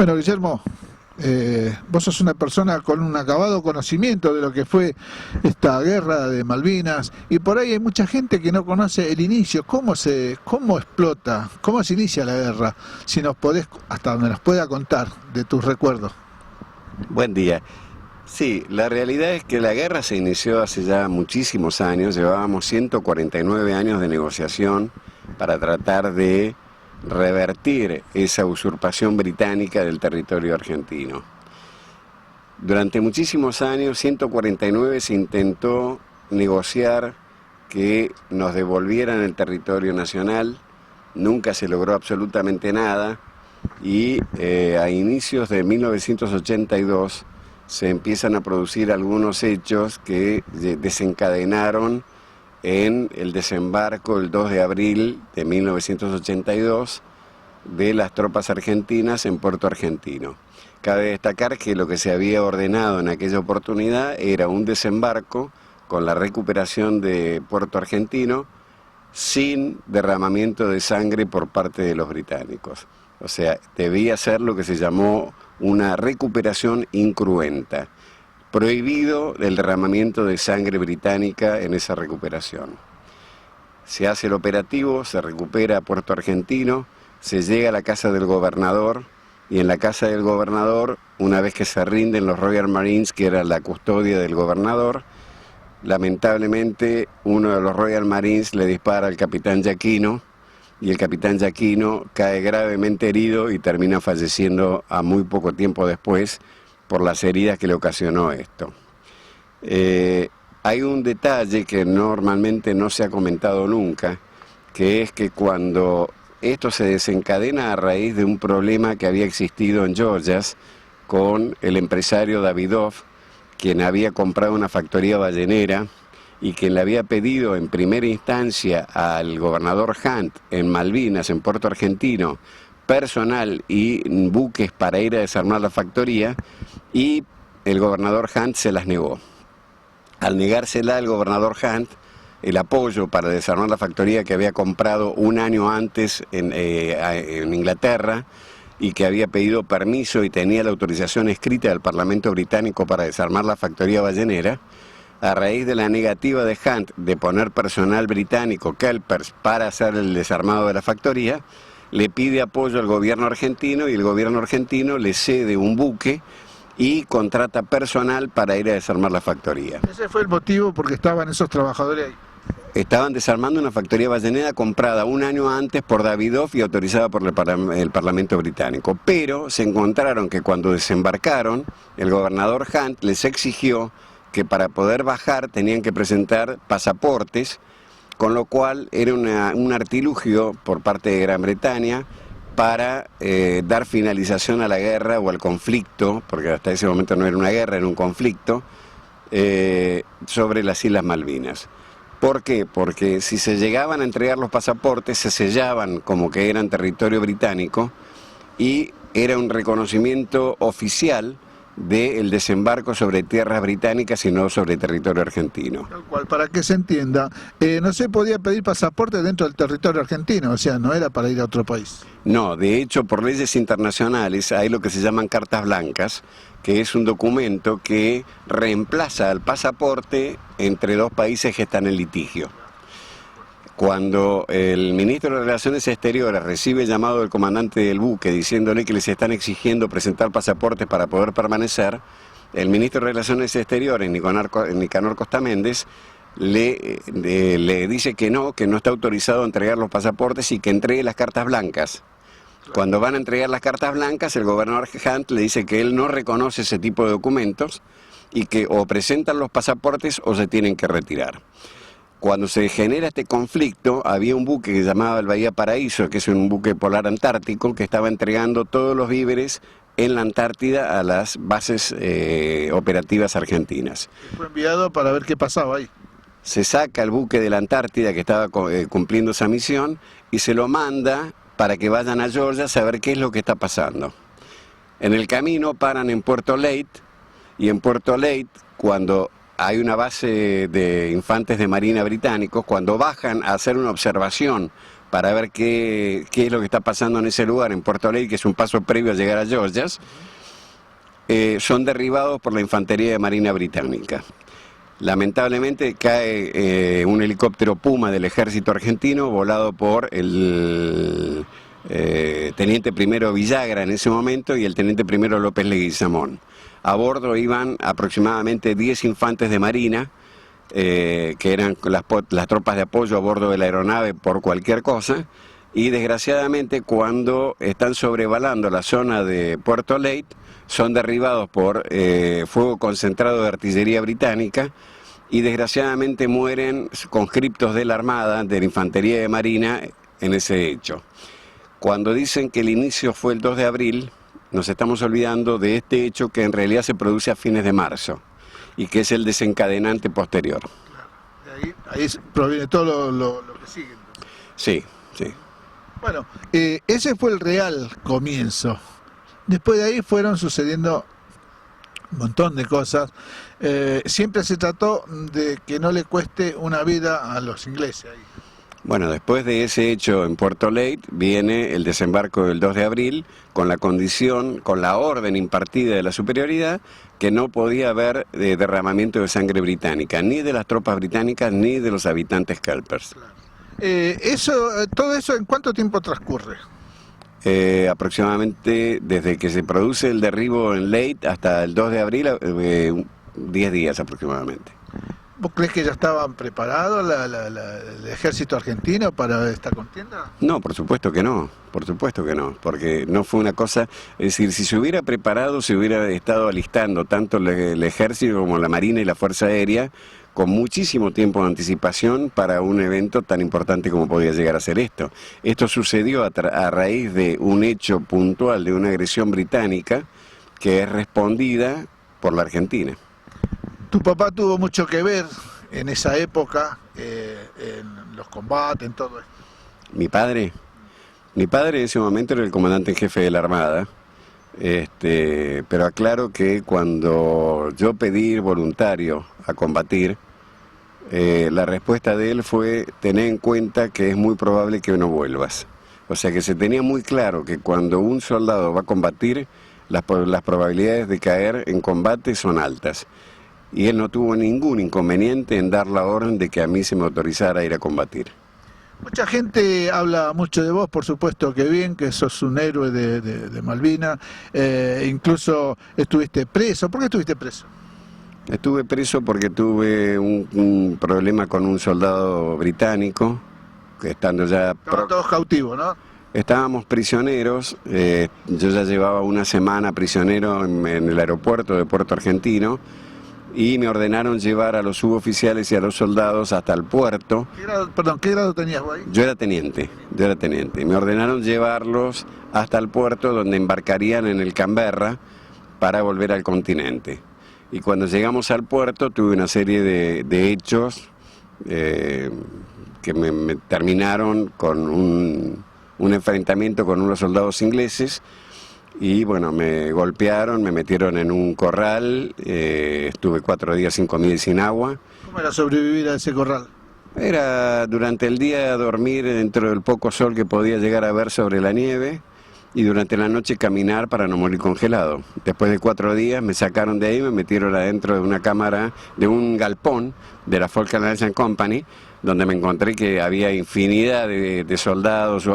Bueno, Guillermo, vos sos una persona con un acabado conocimiento de lo que fue esta guerra de Malvinas, y por ahí hay mucha gente que no conoce el inicio, cómo explota, cómo se inicia la guerra, si nos podés, hasta donde nos pueda contar de tus recuerdos. Buen día. Sí, la realidad es que la guerra se inició hace ya muchísimos años, llevábamos 149 años de negociación para tratar de revertir esa usurpación británica del territorio argentino. Durante muchísimos años, 149, se intentó negociar que nos devolvieran el territorio nacional, nunca se logró absolutamente nada y a inicios de 1982 se empiezan a producir algunos hechos que desencadenaron en el desembarco el 2 de abril de 1982 de las tropas argentinas en Puerto Argentino. Cabe destacar que lo que se había ordenado en aquella oportunidad era un desembarco con la recuperación de Puerto Argentino sin derramamiento de sangre por parte de los británicos. O sea, debía ser lo que se llamó una recuperación incruenta. Prohibido el derramamiento de sangre británica en esa recuperación. Se hace el operativo, se recupera Puerto Argentino, se llega a la casa del gobernador y en la casa del gobernador, una vez que se rinden los Royal Marines, que era la custodia del gobernador, lamentablemente uno de los Royal Marines le dispara al capitán Giacchino y el capitán Giacchino cae gravemente herido y termina falleciendo a muy poco tiempo después por las heridas que le ocasionó esto. Hay un detalle que normalmente no se ha comentado nunca, que es que cuando esto se desencadena a raíz de un problema que había existido en Georgias con el empresario Davidoff, quien había comprado una factoría ballenera y quien le había pedido en primera instancia al gobernador Hunt en Malvinas, en Puerto Argentino, personal y buques para ir a desarmar la factoría, y el gobernador Hunt se las negó. Al negársela el gobernador Hunt, el apoyo para desarmar la factoría que había comprado un año antes en Inglaterra y que había pedido permiso y tenía la autorización escrita del Parlamento británico para desarmar la factoría ballenera, a raíz de la negativa de Hunt de poner personal británico, Kelpers, para hacer el desarmado de la factoría, le pide apoyo al gobierno argentino y el gobierno argentino le cede un buque y contrata personal para ir a desarmar la factoría. Ese fue el motivo porque estaban esos trabajadores ahí. Estaban desarmando una factoría ballenera comprada un año antes por Davidoff y autorizada por el Parlamento británico. Pero se encontraron que cuando desembarcaron, el gobernador Hunt les exigió que para poder bajar tenían que presentar pasaportes, con lo cual era un artilugio por parte de Gran Bretaña para dar finalización a la guerra o al conflicto, porque hasta ese momento no era una guerra, era un conflicto, sobre las Islas Malvinas. ¿Por qué? Porque si se llegaban a entregar los pasaportes, se sellaban como que eran territorio británico y era un reconocimiento oficial del desembarco sobre tierras británicas y no sobre territorio argentino. Tal cual, para que se entienda, no se podía pedir pasaporte dentro del territorio argentino, o sea, no era para ir a otro país. No, de hecho, por leyes internacionales hay lo que se llaman cartas blancas, que es un documento que reemplaza al pasaporte entre dos países que están en litigio. Cuando el ministro de Relaciones Exteriores recibe llamado del comandante del buque diciéndole que les están exigiendo presentar pasaportes para poder permanecer, el ministro de Relaciones Exteriores, Nicanor Costa Méndez, le dice que no está autorizado a entregar los pasaportes y que entregue las cartas blancas. Cuando van a entregar las cartas blancas, el gobernador Hunt le dice que él no reconoce ese tipo de documentos y que o presentan los pasaportes o se tienen que retirar. Cuando se genera este conflicto, había un buque que se llamaba el Bahía Paraíso, que es un buque polar antártico, que estaba entregando todos los víveres en la Antártida a las bases operativas argentinas. Fue enviado para ver qué pasaba ahí. Se saca el buque de la Antártida que estaba cumpliendo esa misión y se lo manda para que vayan a Georgia a saber qué es lo que está pasando. En el camino paran en Puerto Leyte y en Puerto Leyte, cuando hay una base de infantes de marina británicos, cuando bajan a hacer una observación para ver qué es lo que está pasando en ese lugar, en Puerto Lake, que es un paso previo a llegar a Georgias. Son derribados por la infantería de Marina británica. Lamentablemente cae un helicóptero Puma del ejército argentino volado por el teniente primero Villagra en ese momento y el teniente primero López Leguizamón. A bordo iban aproximadamente 10 infantes de Marina, que eran las tropas de apoyo a bordo de la aeronave por cualquier cosa, y desgraciadamente cuando están sobrevolando la zona de Puerto Lake, son derribados por fuego concentrado de artillería británica y desgraciadamente mueren conscriptos de la Armada, de la Infantería de Marina, en ese hecho. Cuando dicen que el inicio fue el 2 de abril, nos estamos olvidando de este hecho que en realidad se produce a fines de marzo y que es el desencadenante posterior. Ahí proviene todo lo que sigue. Sí, sí. Bueno, ese fue el real comienzo. Después de ahí fueron sucediendo un montón de cosas. Siempre se trató de que no le cueste una vida a los ingleses ahí. Bueno, después de ese hecho en Puerto Lake viene el desembarco del 2 de abril con la condición, con la orden impartida de la superioridad, que no podía haber derramamiento de sangre británica, ni de las tropas británicas ni de los habitantes kelpers. ¿Todo eso en cuánto tiempo transcurre? Aproximadamente desde que se produce el derribo en Leyte hasta el 2 de abril, 10 días aproximadamente. ¿Vos crees que ya estaban preparados el ejército argentino para esta contienda? No, por supuesto que no, porque no fue una cosa, es decir, si se hubiera preparado, se hubiera estado alistando tanto el ejército como la marina y la fuerza aérea con muchísimo tiempo de anticipación para un evento tan importante como podía llegar a ser esto. Esto sucedió a raíz de un hecho puntual de una agresión británica que es respondida por la Argentina. Tu papá tuvo mucho que ver en esa época, en los combates, en todo esto. Mi padre en ese momento era el comandante en jefe de la Armada, pero aclaro que cuando yo pedí ir voluntario a combatir, la respuesta de él fue: tener en cuenta que es muy probable que no vuelvas. O sea que se tenía muy claro que cuando un soldado va a combatir, las probabilidades de caer en combate son altas. Y él no tuvo ningún inconveniente en dar la orden de que a mí se me autorizara a ir a combatir. Mucha gente habla mucho de vos, por supuesto que bien, que sos un héroe de Malvinas, incluso estuviste preso. ¿Por qué estuviste preso? Estuve preso porque tuve un problema con un soldado británico, que estando ya... Estaban todos cautivos, ¿no? Estábamos prisioneros, yo ya llevaba una semana prisionero en el aeropuerto de Puerto Argentino, y me ordenaron llevar a los suboficiales y a los soldados hasta el puerto. ¿Qué grado tenías vos ahí? Yo era teniente. Me ordenaron llevarlos hasta el puerto donde embarcarían en el Canberra para volver al continente. Y cuando llegamos al puerto tuve una serie de hechos que me terminaron con un enfrentamiento con unos soldados ingleses. Y bueno, me golpearon, me metieron en un corral, estuve 4 días sin comida y sin agua. ¿Cómo era sobrevivir a ese corral? Era durante el día dormir dentro del poco sol que podía llegar a ver sobre la nieve y durante la noche caminar para no morir congelado. Después de 4 días me sacaron de ahí, me metieron adentro de una cámara, de un galpón de la Falkland Airlines Company, donde me encontré que había infinidad de soldados,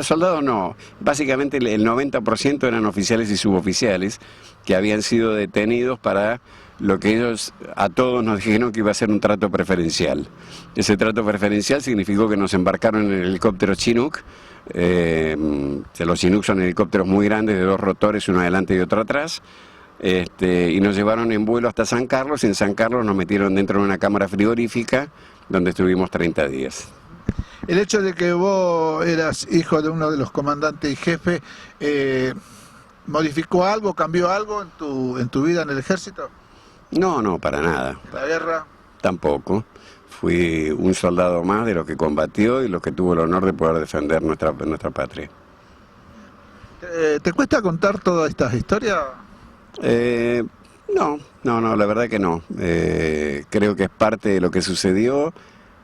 soldados no, básicamente el 90% eran oficiales y suboficiales que habían sido detenidos para lo que ellos a todos nos dijeron que iba a ser un trato preferencial. Ese trato preferencial significó que nos embarcaron en el helicóptero Chinook. Los Chinook son helicópteros muy grandes de 2 rotores, uno adelante y otro atrás. Y nos llevaron en vuelo hasta San Carlos, y en San Carlos nos metieron dentro de una cámara frigorífica donde estuvimos 30 días. El hecho de que vos eras hijo de uno de los comandantes y jefe, ¿modificó algo, cambió algo en tu vida en el ejército? No, para nada. ¿La guerra? Tampoco. Fui un soldado más de los que combatió y los que tuvo el honor de poder defender nuestra patria. ¿Te cuesta contar todas estas historias? No, la verdad que no. Creo que es parte de lo que sucedió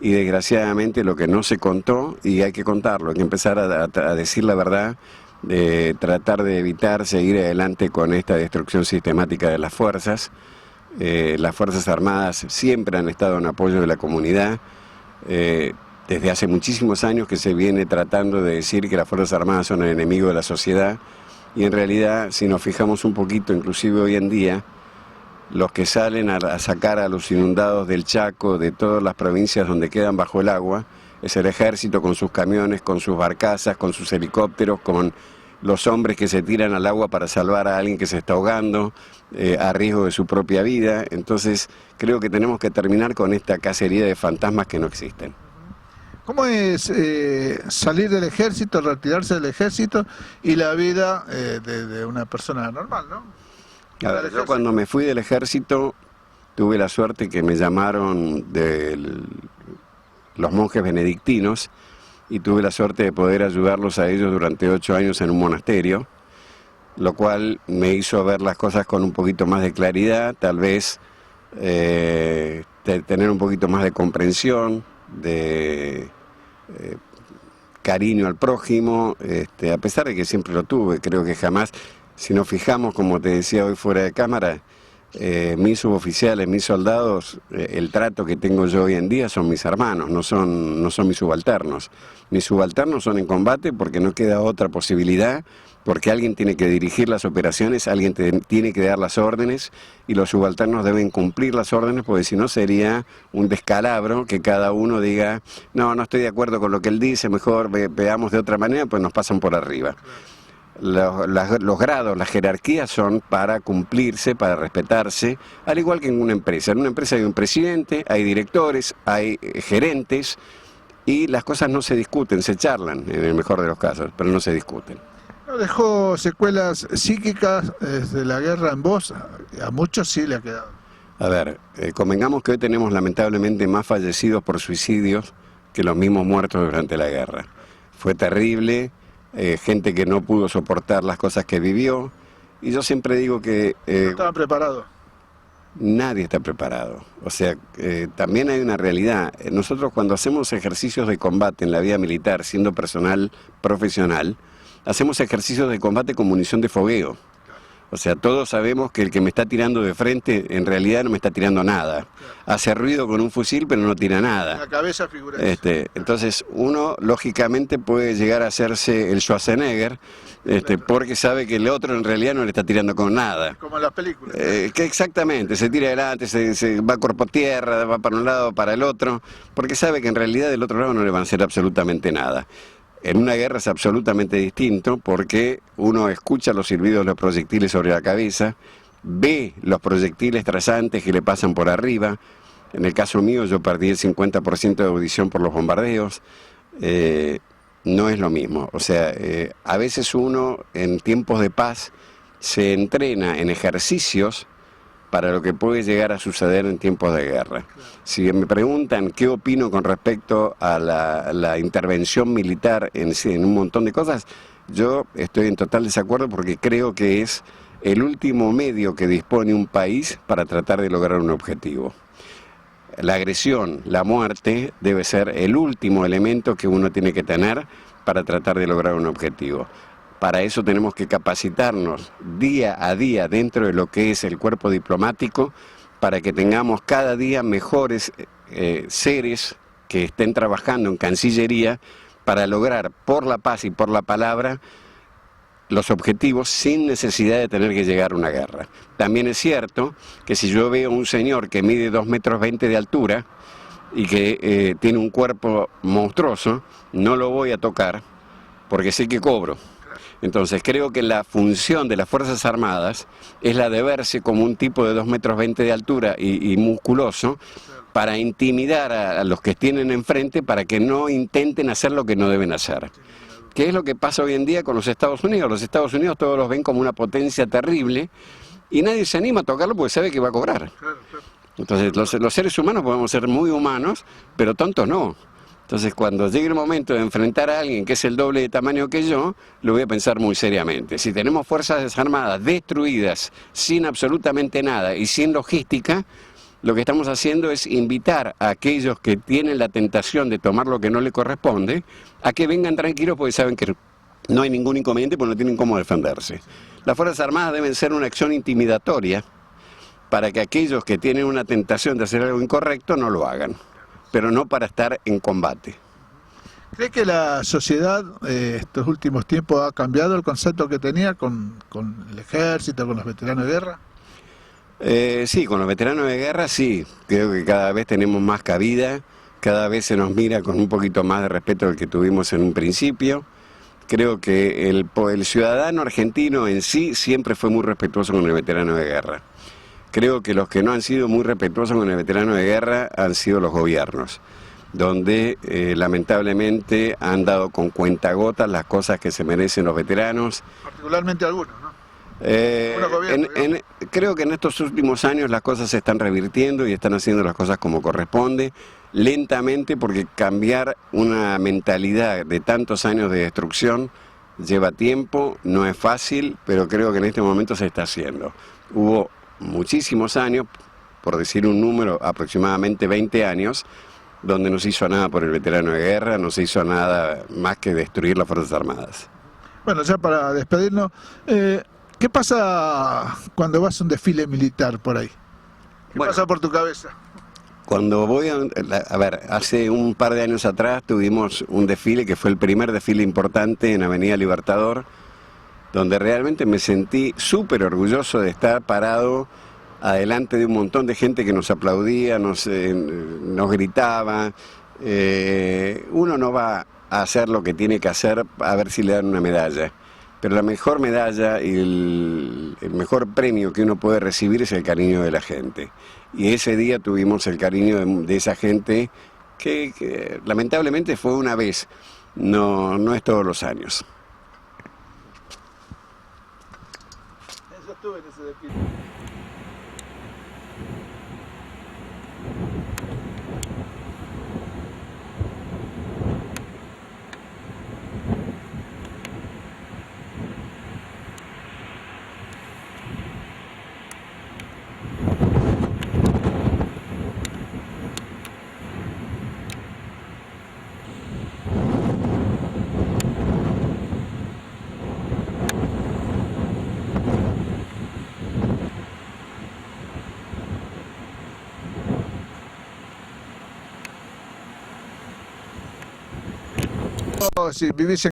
y desgraciadamente lo que no se contó, y hay que contarlo, hay que empezar a decir la verdad, de tratar de evitar seguir adelante con esta destrucción sistemática de las fuerzas. Las Fuerzas Armadas siempre han estado en apoyo de la comunidad. Desde hace muchísimos años que se viene tratando de decir que las Fuerzas Armadas son el enemigo de la sociedad, y en realidad, si nos fijamos un poquito, inclusive hoy en día, los que salen a sacar a los inundados del Chaco, de todas las provincias donde quedan bajo el agua, es el ejército con sus camiones, con sus barcazas, con sus helicópteros, con los hombres que se tiran al agua para salvar a alguien que se está ahogando, a riesgo de su propia vida. Entonces, creo que tenemos que terminar con esta cacería de fantasmas que no existen. ¿Cómo es salir del ejército, retirarse del ejército y la vida de una persona normal, ¿no? A ver, yo cuando me fui del ejército tuve la suerte que me llamaron de los monjes benedictinos y tuve la suerte de poder ayudarlos a ellos durante 8 años en un monasterio, lo cual me hizo ver las cosas con un poquito más de claridad, tal vez tener un poquito más de comprensión, de cariño al prójimo, a pesar de que siempre lo tuve. Creo que jamás, si nos fijamos, como te decía hoy fuera de cámara, mis suboficiales, mis soldados, el trato que tengo yo hoy en día son mis hermanos, no son mis subalternos. Mis subalternos son en combate porque no queda otra posibilidad, porque alguien tiene que dirigir las operaciones, alguien tiene que dar las órdenes, y los subalternos deben cumplir las órdenes, porque si no sería un descalabro que cada uno diga, no estoy de acuerdo con lo que él dice, mejor veamos de otra manera, pues nos pasan por arriba. Los grados, las jerarquías son para cumplirse, para respetarse, al igual que en una empresa. En una empresa hay un presidente, hay directores, hay gerentes, y las cosas no se discuten, se charlan en el mejor de los casos, pero no se discuten. ¿No dejó secuelas psíquicas de la guerra en vos? A muchos sí le ha quedado. A ver, convengamos que hoy tenemos lamentablemente más fallecidos por suicidios que los mismos muertos durante la guerra. Fue terrible. Gente que no pudo soportar las cosas que vivió, y yo siempre digo que no estaban preparados. Nadie está preparado. O sea, también hay una realidad. Nosotros, cuando hacemos ejercicios de combate en la vida militar, siendo personal profesional, hacemos ejercicios de combate con munición de fogueo. O sea, todos sabemos que el que me está tirando de frente en realidad no me está tirando nada. Hace ruido con un fusil, pero no tira nada. La cabeza figura entonces, uno lógicamente puede llegar a hacerse el Schwarzenegger, porque sabe que el otro en realidad no le está tirando con nada. Como en las películas. Que exactamente, se tira adelante, se va cuerpo a tierra, va para un lado, para el otro, porque sabe que en realidad del otro lado no le van a hacer absolutamente nada. En una guerra es absolutamente distinto, porque uno escucha los silbidos de los proyectiles sobre la cabeza, ve los proyectiles trasantes que le pasan por arriba. En el caso mío yo perdí el 50% de audición por los bombardeos. No es lo mismo. O sea, a veces uno en tiempos de paz se entrena en ejercicios para lo que puede llegar a suceder en tiempos de guerra. Si me preguntan qué opino con respecto a la intervención militar en un montón de cosas, yo estoy en total desacuerdo, porque creo que es el último medio que dispone un país para tratar de lograr un objetivo. La agresión, la muerte, debe ser el último elemento que uno tiene que tener para tratar de lograr un objetivo. Para eso tenemos que capacitarnos día a día dentro de lo que es el cuerpo diplomático, para que tengamos cada día mejores seres que estén trabajando en Cancillería para lograr por la paz y por la palabra los objetivos sin necesidad de tener que llegar a una guerra. También es cierto que si yo veo a un señor que mide 2,20 metros de altura y que tiene un cuerpo monstruoso, no lo voy a tocar porque sé que cobro. Entonces creo que la función de las Fuerzas Armadas es la de verse como un tipo de 2,20 metros de altura y musculoso, para intimidar a los que tienen enfrente, para que no intenten hacer lo que no deben hacer. ¿Qué es lo que pasa hoy en día con los Estados Unidos? Los Estados Unidos todos los ven como una potencia terrible y nadie se anima a tocarlo porque sabe que va a cobrar. Entonces los seres humanos podemos ser muy humanos, pero tontos no. Entonces, cuando llegue el momento de enfrentar a alguien que es el doble de tamaño que yo, lo voy a pensar muy seriamente. Si tenemos fuerzas armadas destruidas, sin absolutamente nada y sin logística, lo que estamos haciendo es invitar a aquellos que tienen la tentación de tomar lo que no le corresponde, a que vengan tranquilos porque saben que no hay ningún inconveniente porque no tienen cómo defenderse. Las Fuerzas Armadas deben ser una acción intimidatoria para que aquellos que tienen una tentación de hacer algo incorrecto no lo hagan, pero no para estar en combate. ¿Cree que la sociedad estos últimos tiempos ha cambiado el concepto que tenía con el ejército, con los veteranos de guerra? Sí, con los veteranos de guerra sí, creo que cada vez tenemos más cabida, cada vez se nos mira con un poquito más de respeto del que tuvimos en un principio. Creo que el ciudadano argentino en sí siempre fue muy respetuoso con el veterano de guerra. Creo que los que no han sido muy respetuosos con el veterano de guerra han sido los gobiernos, donde lamentablemente han dado con cuentagotas las cosas que se merecen los veteranos. Particularmente algunos, ¿no? Creo que en estos últimos años las cosas se están revirtiendo y están haciendo las cosas como corresponde, lentamente, porque cambiar una mentalidad de tantos años de destrucción lleva tiempo, no es fácil, pero creo que en este momento se está haciendo. Hubo muchísimos años, por decir un número, aproximadamente 20 años, donde no se hizo nada por el veterano de guerra, no se hizo nada más que destruir las Fuerzas Armadas. Bueno, ya para despedirnos, ¿qué pasa cuando vas a un desfile militar por ahí? ¿Qué pasa por tu cabeza? Cuando voy a ver, hace un par de años atrás tuvimos un desfile que fue el primer desfile importante en Avenida Libertador, donde realmente me sentí súper orgulloso de estar parado adelante de un montón de gente que nos aplaudía, nos gritaba. Uno no va a hacer lo que tiene que hacer a ver si le dan una medalla, pero la mejor medalla y el mejor premio que uno puede recibir es el cariño de la gente. Y ese día tuvimos el cariño de esa gente que lamentablemente fue una vez, no es todos los años. Yo estuve en ese desfile. Si vivís en